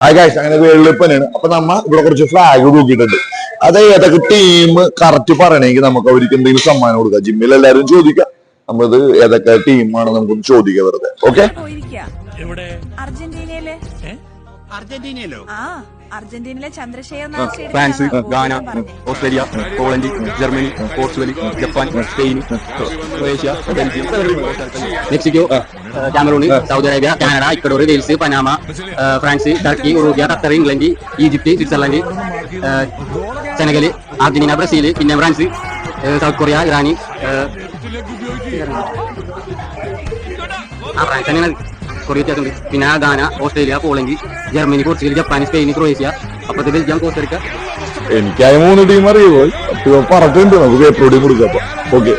അങ്ങനെ world cup തന്നെയാണ്. അപ്പൊ നമ്മ ഇവിടെ കുറച്ച് ഫ്ലാഗ് നോക്കിയിട്ടുണ്ട്. അത് ഏതൊക്കെ ടീം കറക്റ്റ് പറയണമെങ്കിൽ നമുക്ക് അവർക്ക് എന്തെങ്കിലും സമ്മാനം കൊടുക്കാം. ജിമ്മിൽ എല്ലാരും ചോദിക്കാം, നമ്മത് ഏതൊക്കെ ടീമാണ് നമുക്കൊന്ന് ചോദിക്കാം വെറുതെ. ഓക്കെ, അർജന്റീനയിലോ? അർജന്റീനയിലെ Chandrashekhar, France, Ghana, Australia, Poland, Germany, Portugal, Japan, Spain, Croatia, Belgium, Mexico, Cameroon, Saudi Arabia, Canada, Ecuador, Wales, Panama, France, Turkey, Uruguay, Qatar, England, Egypt, Switzerland, Senegal, Argentina, Brazil, പിന്നെ France, South Korea, Iran, France അങ്ങനെ കുറേ വ്യത്യാസമുണ്ട്. പിന്നെ Ghana, Australia, Poland, Germany, Portugal, Japan, Spain, Croatia, അപ്പുറത്തെ Belgium, Costa Rica. എനിക്കായ 3 team അറിയുമോ? പറഞ്ഞിട്ടുണ്ട്, നമുക്ക് പേപ്പർ ടീം കൊടുക്കാം. ഓക്കെ,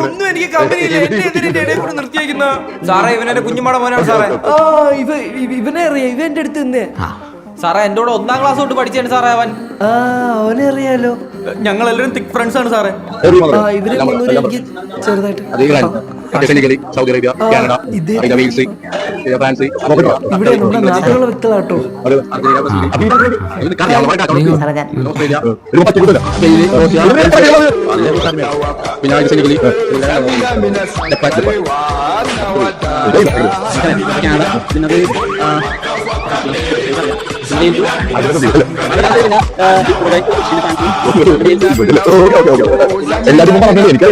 ഒന്നും എനിക്ക് കമ്പനിയില്ല. നിർത്തിയേക്കുന്ന സാറേ, ഇവനെ കുഞ്ഞുമാട മോനാണ് സാറേ. ഇവനെ അറിയാം, ഇവന്റെ അടുത്ത് നിന്ന് സാറേ. എന്റെ കൂടെ 1ാം ക്ലാസ് തൊട്ട് പഠിച്ചാണ് സാറേ അവൻ. അവനെ അറിയാലോ, ഞങ്ങൾ എല്ലാവരും തിക് ഫ്രണ്ട്സ് ആണ് സാറേ. ഇവരെ എനിക്ക് ചെറുതായിട്ട് Saudi Arabia, Canada, Wales, France, ഇവിടെ നമ്മുടെ നാട്ടിലുള്ള വ്യക്തമാട്ടോ. എല്ലാവരും പറഞ്ഞു. എനിക്ക്